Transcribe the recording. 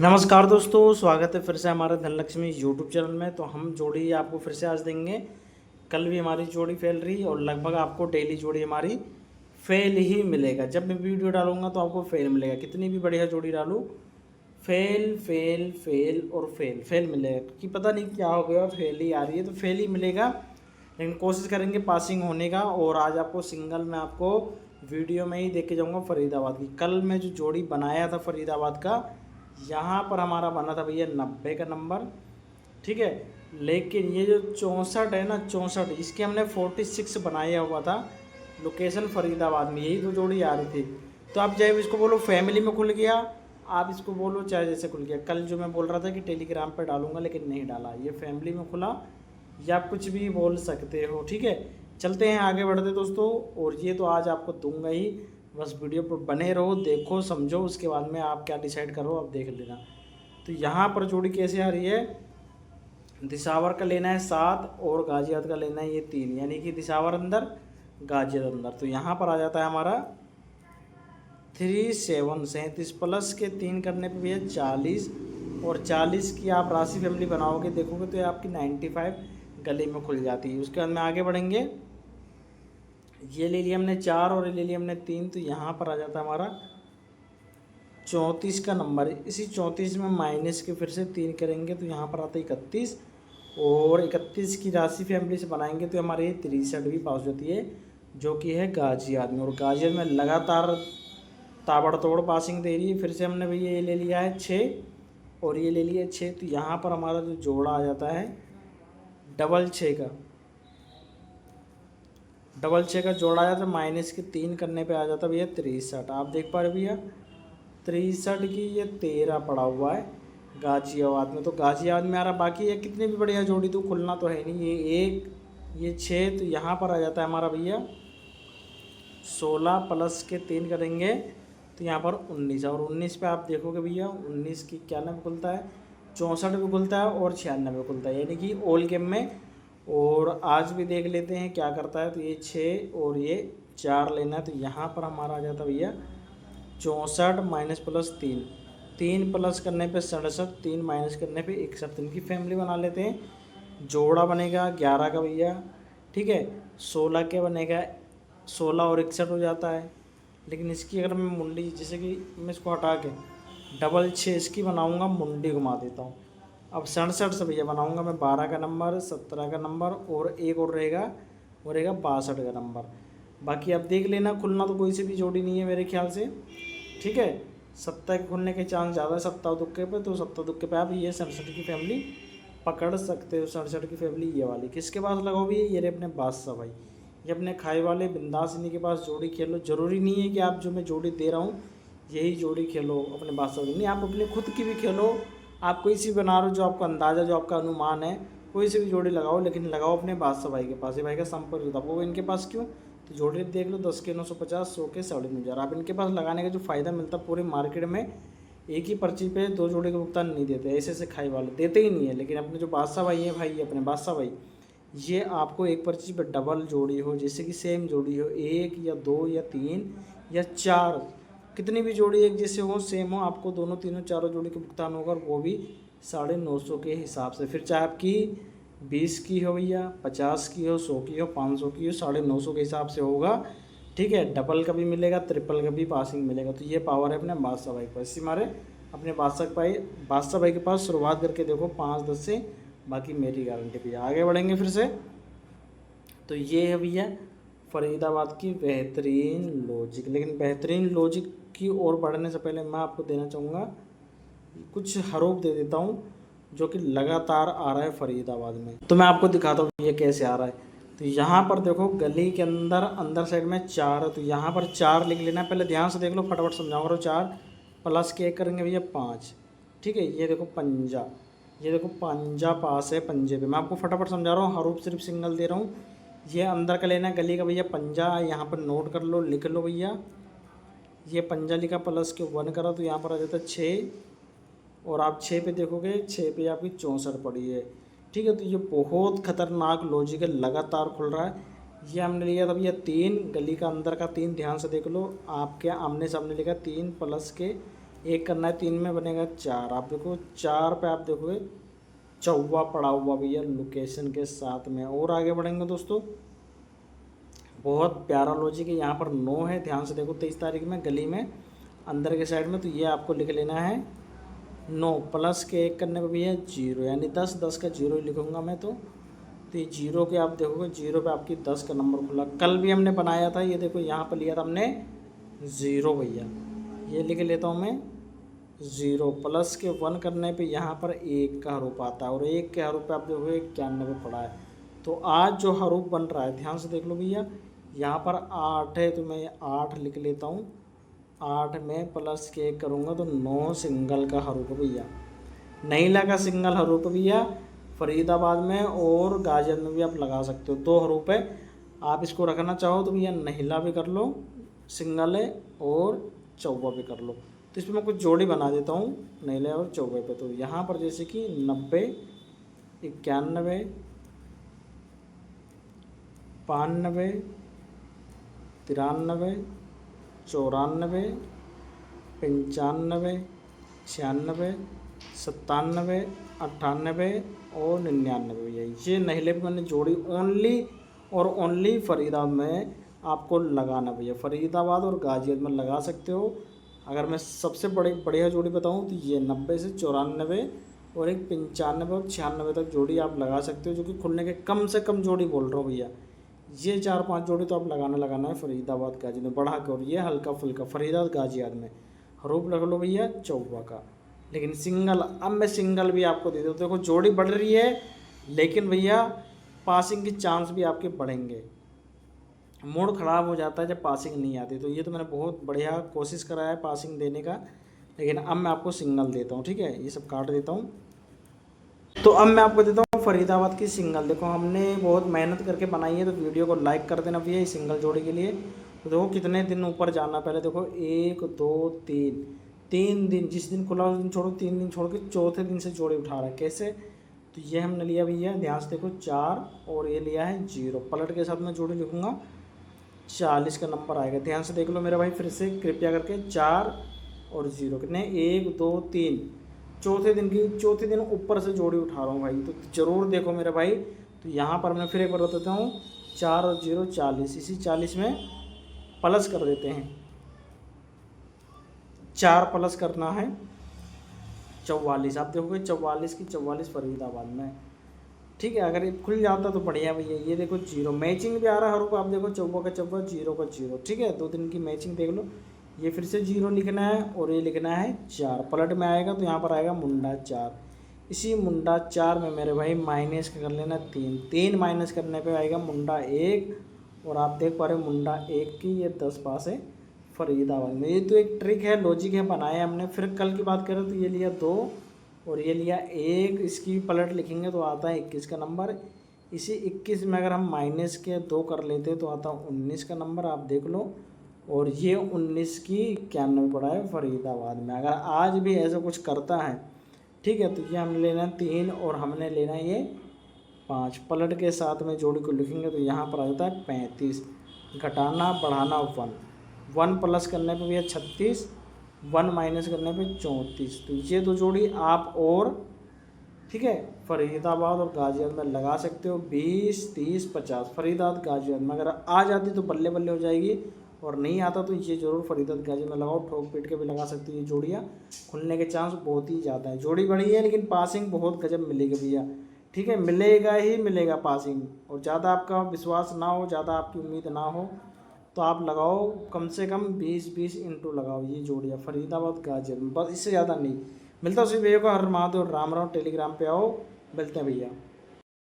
नमस्कार दोस्तों, स्वागत है फिर से हमारे धनलक्ष्मी यूट्यूब चैनल में। तो हम जोड़ी आपको फिर से आज देंगे। कल भी हमारी जोड़ी फेल रही और लगभग आपको डेली जोड़ी हमारी फेल ही मिलेगा। जब मैं वीडियो डालूंगा तो आपको फेल मिलेगा, कितनी भी बढ़िया जोड़ी डालूँ फेल फेल फेल और फेल फेल मिलेगा। क्योंकि पता नहीं क्या हो गया, फेल ही आ रही है तो फेल ही मिलेगा। लेकिन कोशिश करेंगे पासिंग होने का। और आज आपको सिंगल में आपको वीडियो में ही देख के जाऊँगा फरीदाबाद की। कल मैं जो जोड़ी बनाया था फरीदाबाद का, यहाँ पर हमारा बना था भैया 90 का नंबर, ठीक है। लेकिन ये जो 64 है ना, 64 इसके हमने 46 बनाया हुआ था। लोकेशन फरीदाबाद में, यही दो जोड़ी आ रही थी। तो आप चाहे इसको बोलो फैमिली में खुल गया, आप इसको बोलो चाहे जैसे खुल गया। कल जो मैं बोल रहा था कि टेलीग्राम पर डालूंगा, लेकिन नहीं डाला। ये फैमिली में खुला या कुछ भी बोल सकते हो, ठीक है। चलते हैं आगे बढ़ते दोस्तों। और ये तो आज आपको दूंगा ही, बस वीडियो पर बने रहो, देखो समझो, उसके बाद में आप क्या डिसाइड करो आप देख लेना। तो यहाँ पर जोड़ी कैसे आ रही है, दिसावर का लेना है 7 और गाजियाबाद का लेना है ये 3, यानी कि दिसावर अंदर गाजियाबाद अंदर। तो यहाँ पर आ जाता है हमारा 37 37 प्लस के 3 करने पे भैया 40, और 40 की आप राशि फैमिली बनाओगे देखोगे तो ये आपकी 95 गले में खुल जाती है। उसके बाद में आगे बढ़ेंगे। ये ले लिया हमने 4 और ये ले लिया हमने 3, तो यहाँ पर आ जाता है हमारा 34 का नंबर। इसी 34 में माइनस के फिर से 3 करेंगे तो यहाँ पर आता है 31, और 31 की राशि फैमिली से बनाएंगे तो हमारे 63 भी पास होती है, जो कि है गाजियाबाद में। और गाजियाबाद में लगातार ताबड़तोड़ पासिंग दे रही है। फिर से हमने भैया ये ले लिया है 6 और ये ले लिया 6, तो यहाँ पर हमारा जो जोड़ा आ जाता है डबल 6 का, डबल 6 का जोड़ा आ जाता है। माइनस के 3 करने पे आ जाता है भैया 63। आप देख पा रहे भैया 63 की ये 13 पड़ा हुआ है गाजियाबाद में। तो गाजियाबाद में आ रहा। बाकी ये कितनी भी बढ़िया जोड़ी तो खुलना तो है नहीं। ये 1 ये 6, तो यहाँ पर आ जाता है हमारा भैया 16 प्लस के 3 करेंगे तो यहाँ पर 19, और 19 पे आप देखोगे भैया 19 की 91 खुलता है, 64 भी खुलता है और 96 खुलता है, यानी कि ऑल गेम में। और आज भी देख लेते हैं क्या करता है। तो ये 6 और ये 4 लेना है, तो यहाँ पर हमारा आ जाता है भैया 64 माइनस प्लस 3, 3 प्लस करने पे 67, 3 माइनस करने पे 61। इनकी फैमिली बना लेते हैं। जोड़ा बनेगा 11 का भैया, ठीक है। 16 के बनेगा 16 और 61 हो जाता है। लेकिन इसकी अगर मैं मुंडी, जैसे कि मैं इसको हटा के डबल 6 इसकी बनाऊंगा, मुंडी घुमा देता हूँ। अब 67 से भैया बनाऊंगा मैं 12 का नंबर, 17 का नंबर, और एक और रहेगा, वो रहेगा 62 का नंबर। बाकी अब देख लेना, खुलना तो कोई से भी जोड़ी नहीं है मेरे ख्याल से, ठीक है। 70 के खुलने के चांस ज़्यादा है 70 दुक्के पे, तो 70 दुक्के पे आप ये 67 की फैमिली पकड़ सकते हो। 67 की फैमिली ये वाली किसके पास लगाओ भी, ये रहे अपने बादशाह भाई, ये अपने खाई वाले बिंदास, इन्हीं के पास जोड़ी खेलो। ज़रूरी नहीं है कि आप जो मैं जोड़ी दे रहा हूँ यही जोड़ी खेलो अपने बादशाह की, नहीं, आप अपने खुद की भी खेलो। आप कोई सी बना रहे हो जो आपका अंदाज़ा, जो आपका अनुमान है, कोई सी भी जोड़ी लगाओ, लेकिन लगाओ अपने बादशाह भाई के पास। ये भाई का संपर्क होता है, वो इनके पास क्यों, तो जोड़ी देख लो 10 के 950, 100 के 9,500। आप इनके पास लगाने का जो फ़ायदा मिलता है पूरे मार्केट में, एक ही पर्ची पे 2 जोड़ी का भुगतान नहीं देते, ऐसे ऐसे खाई वाले देते ही नहीं है। लेकिन अपने जो बादशाह भाई हैं, भाई अपने बादशाह भाई, ये आपको एक पर्ची पे डबल जोड़ी हो, जैसे कि सेम जोड़ी हो, 1 या 2 या 3 या 4, कितनी भी जोड़ी एक जैसे हो, सेम हो, आपको दोनों तीनों चारों जोड़ी का भुगतान होगा, और वो भी 950 के हिसाब से। फिर चाहे आपकी 20 की हो भैया, 50 की हो, 100 की हो, 500 की हो, 950 के हिसाब से होगा, ठीक है। डबल का भी मिलेगा, ट्रिपल का भी पासिंग मिलेगा। तो ये पावर है अपने बादशाह भाई पर। इसी मारे अपने बादशाह भाई के पास शुरुआत करके देखो 5-10 से, बाकी मेरी गारंटी भैया। आगे बढ़ेंगे फिर से। तो ये है भैया फरीदाबाद की बेहतरीन लॉजिक। लेकिन बेहतरीन लॉजिक की ओर बढ़ने से पहले मैं आपको देना चाहूँगा कुछ हरूफ दे देता हूँ, जो कि लगातार आ रहा है फरीदाबाद में। तो मैं आपको दिखाता हूँ ये कैसे आ रहा है। तो यहाँ पर देखो गली के अंदर साइड में 4 है, तो यहाँ पर 4 लिख लेना है। पहले ध्यान से देख लो, फटाफट समझाऊंगा। 4 प्लस के 1 करेंगे भैया 5, ठीक है। ये देखो पंजा, ये देखो पंजा पास है पंजे पे। मैं आपको फटाफट समझा रहा हूँ, हरूफ सिर्फ सिंगल दे रहा हूँ। ये अंदर का लेना है गली का भैया पंजा, यहाँ पर नोट कर लो, लिख लो भैया। ये पंजा लिखा, प्लस के 1 करा, तो यहाँ पर आ जाता है 6, और आप 6 पे देखोगे, 6 पे आपकी 64 पड़ी है, ठीक है। तो ये बहुत खतरनाक लॉजिक है, लगातार खुल रहा है। ये हमने लिया था भैया 3, गली का अंदर का 3, ध्यान से देख लो, आपके आमने सामने लिखा 3 प्लस के एक करना है 3 में बनेगा 4। आप देखो 4 पे आप देखोगे चौवा पड़ा हुआ भैया लोकेशन के साथ में। और आगे बढ़ेंगे दोस्तों, बहुत प्यारा लॉजिक है। यहाँ पर 9 है, ध्यान से देखो 23 तारीख में गली में अंदर के साइड में, तो ये आपको लिख लेना है 9 प्लस के 1 करने पर भैया 0, यानी 10 का 0 ही लिखूँगा मैं। तो ये 0 के आप देखोगे 0 पे आपकी 10 का नंबर खुला। कल भी हमने बनाया था, ये देखो यहाँ पर लिया था हमने 0 भैया, ये लिख लेता हूँ मैं 0 प्लस के 1 करने पे यहाँ पर 1 का हरूफ आता है, और 1 के हरूफ पे आप देखोगे 91 पड़ा है। तो आज जो हरूफ बन रहा है ध्यान से देख लो भैया, यहाँ पर 8 है तो मैं 8 लिख लेता हूँ। 8 में प्लस के 1 करूँगा तो 9 सिंगल का हरूफ भैया। नहीला का सिंगल हरूफ भैया फरीदाबाद में और गाजियाबाद में भी आप लगा सकते हो, 2 हरूफ है। आप इसको रखना चाहो तो भैया नहीला भी कर लो सिंगल है, और चौवा भी कर लो। तो इसमें मैं कुछ जोड़ी बना देता हूँ नहीले और चौवे पे। तो यहाँ पर जैसे कि 90, 91, 92, 93, 94, 95, 96, 97, 98 और 99 भैया। ये नहीले पे मैंने जोड़ी ओनली और ओनली फरीदाबाद में आपको लगाना भैया। फरीदाबाद और गाजियाबाद में लगा सकते हो। अगर मैं सबसे बढ़िया जोड़ी बताऊं तो ये 90 से 94 और एक 95 और 96 तक जोड़ी आप लगा सकते हो, जो कि खुलने के कम से कम जोड़ी बोल रहा हूँ भैया। ये 4-5 जोड़ी तो आप लगाना है फरीदाबाद गाजियाबाद में बढ़ा के, और ये हल्का फुल्का फरीदाबाद गाजियाबाद में हरूफ रख लो भैया चौवा का। लेकिन सिंगल, अब मैं सिंगल भी आपको दे दूँ। देखो जोड़ी बढ़ रही है, लेकिन भैया पासिंग की चांस भी आपके बढ़ेंगे। मूड ख़राब हो जाता है जब पासिंग नहीं आती। तो ये तो मैंने बहुत बढ़िया कोशिश करा है पासिंग देने का, लेकिन अब मैं आपको सिंगल देता हूँ। ठीक है, ये सब काट देता हूँ। तो अब मैं आपको देता हूँ फरीदाबाद की सिंगल। देखो हमने बहुत मेहनत करके बनाई है, तो वीडियो को लाइक कर देना भैया इस सिंगल जोड़ी के लिए। तो देखो कितने दिन ऊपर जाना, पहले देखो 1 2 3 दिन, जिस दिन खुला उस दिन छोड़ो, 3 दिन छोड़ के चौथे दिन से जोड़ी उठा रहा है। कैसे? तो ये हमने लिया भैया, ध्यान से देखो 4, और ये लिया है 0, पलट के साथ में जोड़ी लिखूँगा 40 का नंबर आएगा। ध्यान से देख लो मेरे भाई, फिर से कृपया करके 4 और 0 कितने 1 2 3, चौथे दिन ऊपर से जोड़ी उठा रहा हूँ भाई, तो ज़रूर देखो मेरे भाई। तो यहाँ पर मैं फिर एक बार बताता हूँ, 4 और 0 40, इसी 40 में प्लस कर देते हैं, 4 प्लस करना है 44। आप देखोगे 44 की 44 फरीदाबाद में। ठीक है, अगर ये खुल जाता तो बढ़िया भैया। ये देखो 0 मैचिंग भी आ रहा है हरूफ, आप देखो चौवा का चौवा 0 का 0। ठीक है, 2 दिन की मैचिंग देख लो। ये फिर से 0 लिखना है और ये लिखना है 4, पलट में आएगा तो यहाँ पर आएगा मुंडा 4। इसी मुंडा 4 में मेरे भाई माइनस कर लेना 3 माइनस करने पे आएगा मुंडा 1, और आप देख पा रहे हो मुंडा 1 की ये 10 पास है फरीदाबाद में। ये तो एक ट्रिक है, लॉजिक है, बनाया हमने। फिर कल की बात करें तो ये लिया 2 और ये लिया 1, इसकी पलट लिखेंगे तो आता है 21 का नंबर। इसी 21 में अगर हम माइनस के 2 कर लेते तो आता है 19 का नंबर, आप देख लो। और ये 19 की 91 पड़ा है फरीदाबाद में। अगर आज भी ऐसा कुछ करता है, ठीक है, तो ये हमने लेना 3 और हमने लेना ये 5, पलट के साथ में जोड़ी को लिखेंगे तो यहाँ पर आ जाता है 35। घटाना बढ़ाना 1 प्लस करने पे भी है 36, 1 माइनस करने पे 34। तो ये 2 जोड़ी आप और, ठीक है, फरीदाबाद और गाजियाबाद में लगा सकते हो। 20 30 50 फरीदाबाद गाजियाबाद में अगर आ जाती तो बल्ले बल्ले हो जाएगी, और नहीं आता तो ये जरूर फरीदाबाद गाजियाबाद में लगाओ। ठोक पीट के भी लगा सकती है, ये जोड़ियाँ खुलने के चांस बहुत ही ज़्यादा है। जोड़ी बड़ी है लेकिन पासिंग बहुत गजब मिलेगी भैया। ठीक है, मिलेगा ही मिलेगा पासिंग। और ज़्यादा आपका विश्वास ना हो, ज़्यादा आपकी उम्मीद ना हो, तो आप लगाओ कम से कम 20 इंटू लगाओ ये जोड़ियाँ फरीदाबाद गाजियाबाद में, बस इससे ज़्यादा नहीं। मिलता उसी भैया को। हर महादेव, राम राम। टेलीग्राम पे आओ, मिलते हैं भैया।